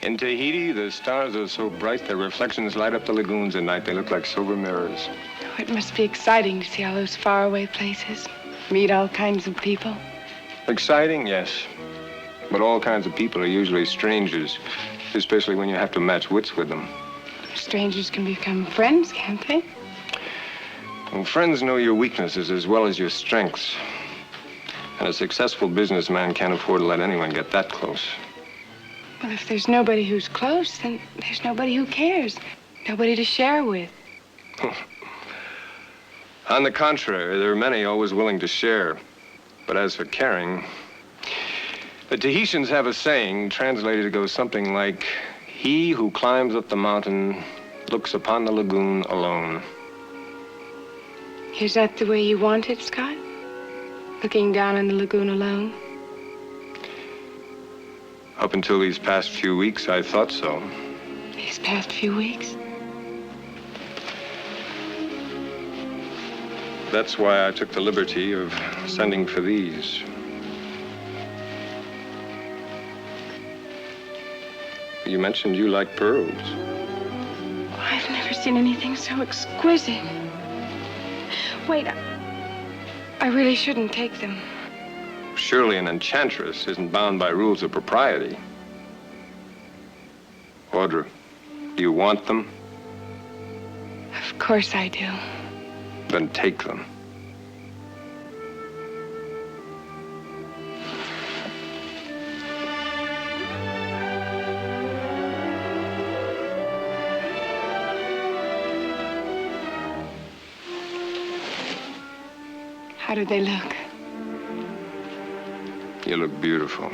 In Tahiti, the stars are so bright their reflections light up the lagoons at night. They look like silver mirrors. Oh, it must be exciting to see all those faraway places. Meet all kinds of people. Exciting, yes. But all kinds of people are usually strangers, especially when you have to match wits with them. Strangers can become friends, can't they? Well, friends know your weaknesses as well as your strengths. And a successful businessman can't afford to let anyone get that close. Well, if there's nobody who's close, then there's nobody who cares. Nobody to share with. On the contrary, there are many always willing to share. But as for caring, the Tahitians have a saying, translated it goes something like, "He who climbs up the mountain looks upon the lagoon alone." Is that the way you want it, Scott? Looking down on the lagoon alone? Up until these past few weeks, I thought so. These past few weeks? That's why I took the liberty of sending for these. You mentioned you like pearls. I've never seen anything so exquisite. Wait, I really shouldn't take them. Surely an enchantress isn't bound by rules of propriety. Audra, do you want them? Of course I do. Then take them. How do they look? You look beautiful.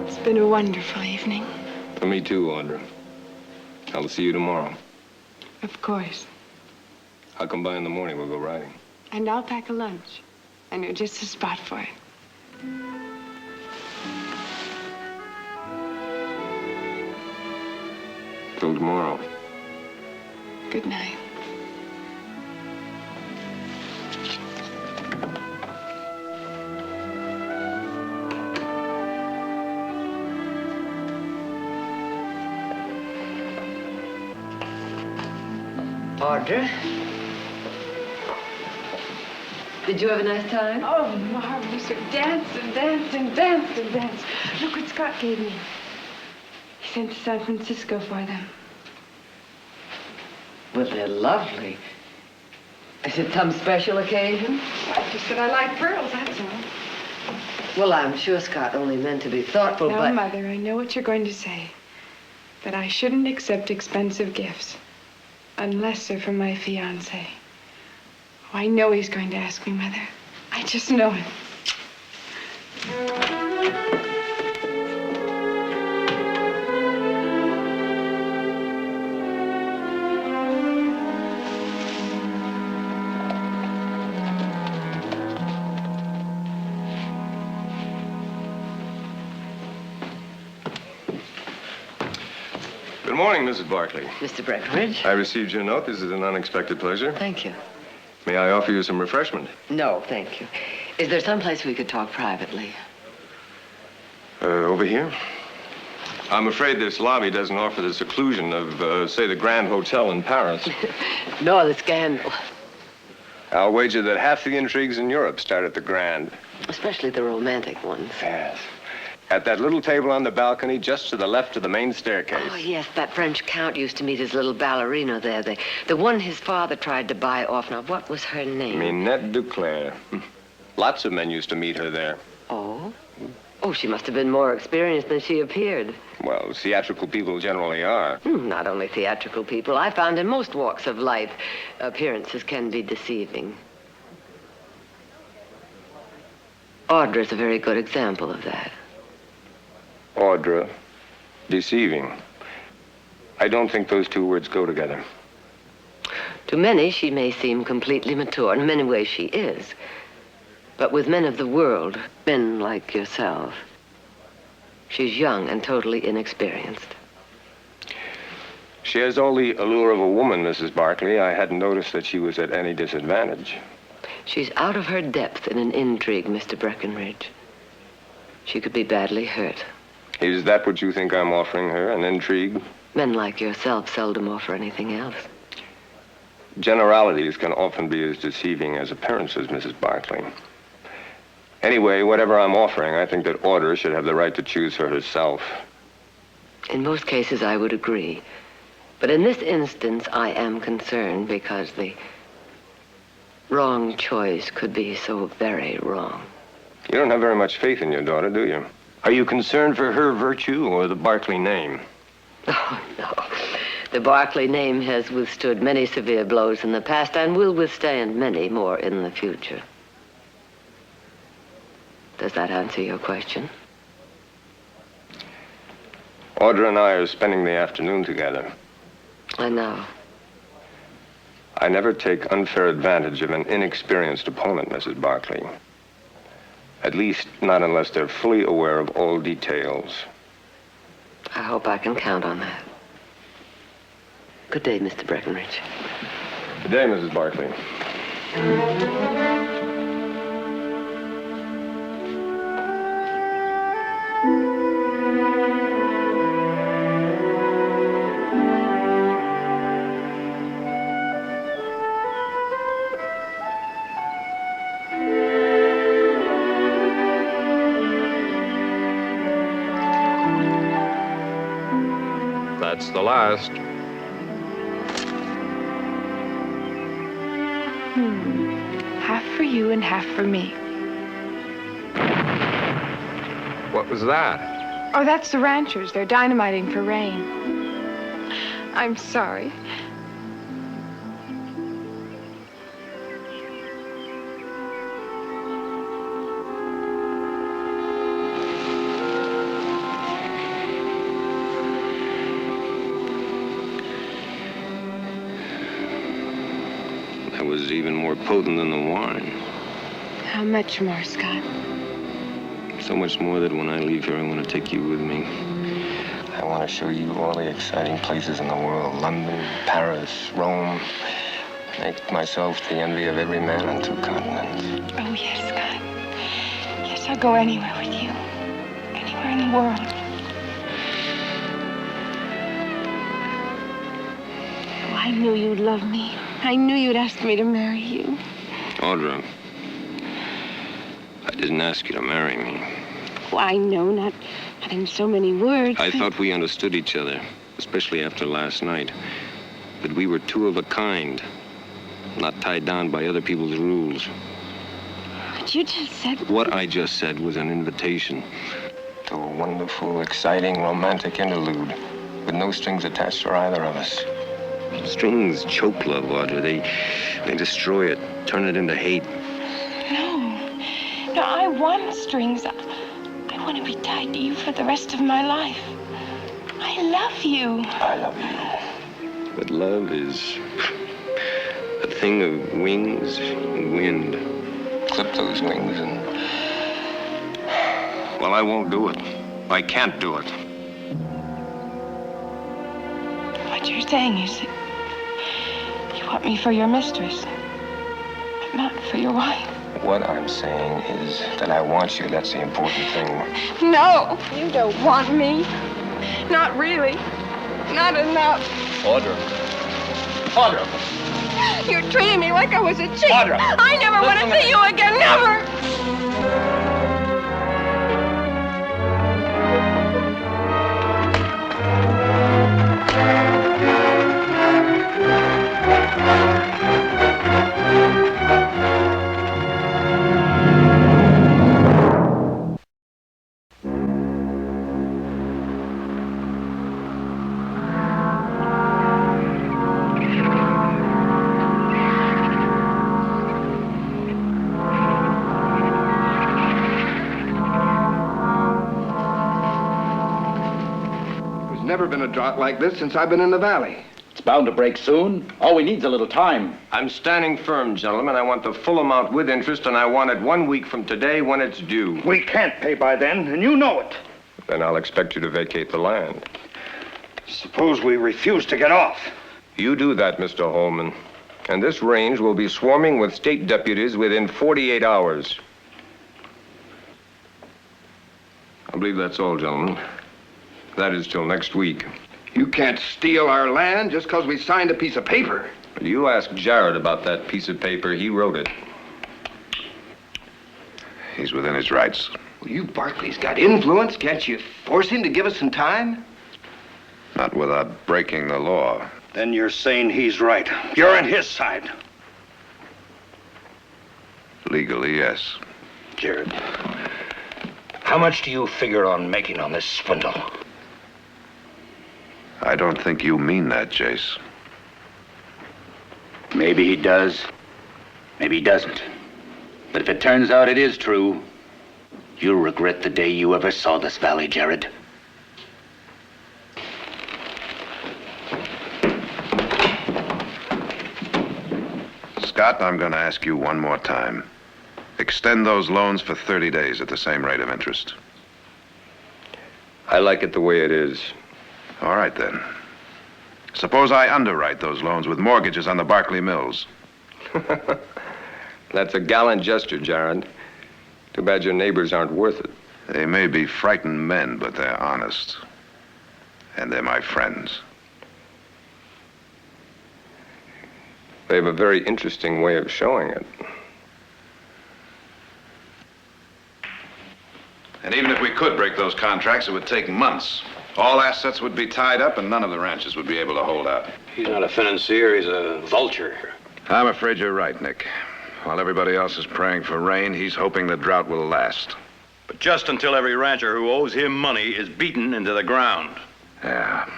It's been a wonderful evening. For me too, Audra. I'll see you tomorrow. Of course. I'll come by in the morning. We'll go riding. And I'll pack a lunch. I know just the spot for it. Till tomorrow. Good night. Audra? Did you have a nice time? Oh, marvelous. Dance and dance and dance and dance. Look what Scott gave me. He sent to San Francisco for them. Well, they're lovely. Is it some special occasion? I just said I like pearls, that's all. Well, I'm sure Scott only meant to be thoughtful, Now, but... Mother, I know what you're going to say. That I shouldn't accept expensive gifts. Unless they're from my fiancé. Oh, I know he's going to ask me, Mother. I just know it. Good morning, Mrs. Barkley. Mr. Breckenridge? I received your note. This is an unexpected pleasure. Thank you. May I offer you some refreshment? No, thank you. Is there some place we could talk privately? Over here? I'm afraid this lobby doesn't offer the seclusion of, say, the Grand Hotel in Paris. Nor the scandal. I'll wager that half the intrigues in Europe start at the Grand. Especially the romantic ones. Yes. At that little table on the balcony just to the left of the main staircase. Oh, yes, that French count used to meet his little ballerina there. The one his father tried to buy off. Now, what was her name? Minette Duclair. Lots of men used to meet her there. Oh? Oh, she must have been more experienced than she appeared. Well, theatrical people generally are. Not only theatrical people. I found in most walks of life, appearances can be deceiving. Audra's a very good example of that. Audra, deceiving. I don't think those two words go together. To many, she may seem completely mature. In many ways, she is. But with men of the world, men like yourself, she's young and totally inexperienced. She has all the allure of a woman, Mrs. Barkley. I hadn't noticed that she was at any disadvantage. She's out of her depth in an intrigue, Mr. Breckenridge. She could be badly hurt. Is that what you think I'm offering her, an intrigue? Men like yourself seldom offer anything else. Generalities can often be as deceiving as appearances, Mrs. Barkley. Anyway, whatever I'm offering, I think that Audra should have the right to choose for herself. In most cases, I would agree. But in this instance, I am concerned because the wrong choice could be so very wrong. You don't have very much faith in your daughter, do you? Are you concerned for her virtue or the Barkley name? Oh, no. The Barkley name has withstood many severe blows in the past and will withstand many more in the future. Does that answer your question? Audra and I are spending the afternoon together. I know. I never take unfair advantage of an inexperienced opponent, Mrs. Barkley. At least, not unless they're fully aware of all details. I hope I can count on that. Good day, Mr. Breckenridge. Good day, Mrs. Barkley. That's the last. Half for you and half for me. What was that? Oh, that's the ranchers. They're dynamiting for rain. I'm sorry. That was even more potent than the wine. How much more, Scott? So much more that when I leave here, I want to take you with me. I want to show you all the exciting places in the world. London, Paris, Rome. Make myself the envy of every man on 2 continents. Oh, yes, Scott. Yes, I'll go anywhere with you. Anywhere in the world. Oh, I knew you'd love me. I knew you'd ask me to marry you. Audra, I didn't ask you to marry me. Oh, I know, not in so many words. I thought we understood each other, especially after last night. That we were 2 of a kind, not tied down by other people's rules. But you just said... What I just said was an invitation to a wonderful, exciting, romantic interlude with no strings attached for either of us. Strings choke love, Audra. They destroy it, turn it into hate. No, I want strings. I want to be tied to you for the rest of my life. I love you. I love you. But love is a thing of wings and wind. Clip those wings and... Well, I won't do it. I can't do it. What you're saying is that you want me for your mistress, but not for your wife. What I'm saying is that I want you. That's the important thing. No, you don't want me. Not really. Not enough. Audra. Audra. You're treating me like I was a chick. Audra. I never want to see you again. Never. Never been a drought like this since I've been in the valley. It's bound to break soon. All we need is a little time. I'm standing firm, gentlemen. I want the full amount with interest, and I want it 1 week from today when it's due. We can't pay by then, and you know it. Then I'll expect you to vacate the land. Suppose we refuse to get off. You do that, Mr. Holman, and this range will be swarming with state deputies within 48 hours. I believe that's all, gentlemen. That is till next week. You can't steal our land just because we signed a piece of paper. You ask Jared about that piece of paper. He wrote it. He's within his rights. Well, you Barclay's got influence. Can't you force him to give us some time? Not without breaking the law. Then you're saying he's right. You're on his side. Legally, yes. Jared, how much do you figure on making on this swindle? I don't think you mean that, Jace. Maybe he does. Maybe he doesn't. But if it turns out it is true, you'll regret the day you ever saw this valley, Jared. Scott, I'm going to ask you one more time. Extend those loans for 30 days at the same rate of interest. I like it the way it is. All right, then. Suppose I underwrite those loans with mortgages on the Barclay Mills. That's a gallant gesture, Jared. Too bad your neighbors aren't worth it. They may be frightened men, but they're honest. And they're my friends. They have a very interesting way of showing it. And even if we could break those contracts, it would take months. All assets would be tied up, and none of the ranches would be able to hold out. He's not a financier, he's a vulture. I'm afraid you're right, Nick. While everybody else is praying for rain, he's hoping the drought will last. But just until every rancher who owes him money is beaten into the ground. Yeah.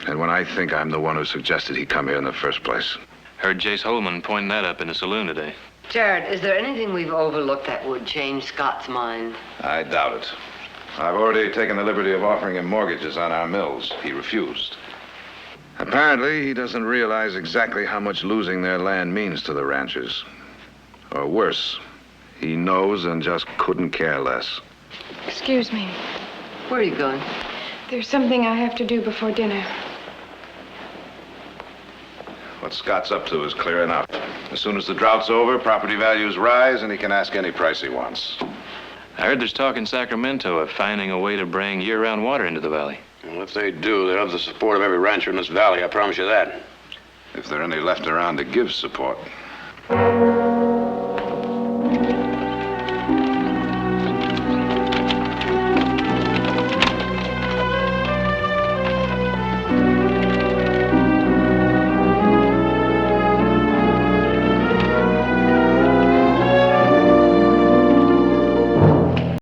And when I think I'm the one who suggested he come here in the first place. Heard Jace Holman pointing that up in the saloon today. Jared, is there anything we've overlooked that would change Scott's mind? I doubt it. I've already taken the liberty of offering him mortgages on our mills. He refused. Apparently, he doesn't realize exactly how much losing their land means to the ranchers. Or worse, he knows and just couldn't care less. Excuse me. Where are you going? There's something I have to do before dinner. What Scott's up to is clear enough. As soon as the drought's over, property values rise, and he can ask any price he wants. I heard there's talk in Sacramento of finding a way to bring year-round water into the valley. Well, if they do, they'll have the support of every rancher in this valley, I promise you that. If there are any left around to give support.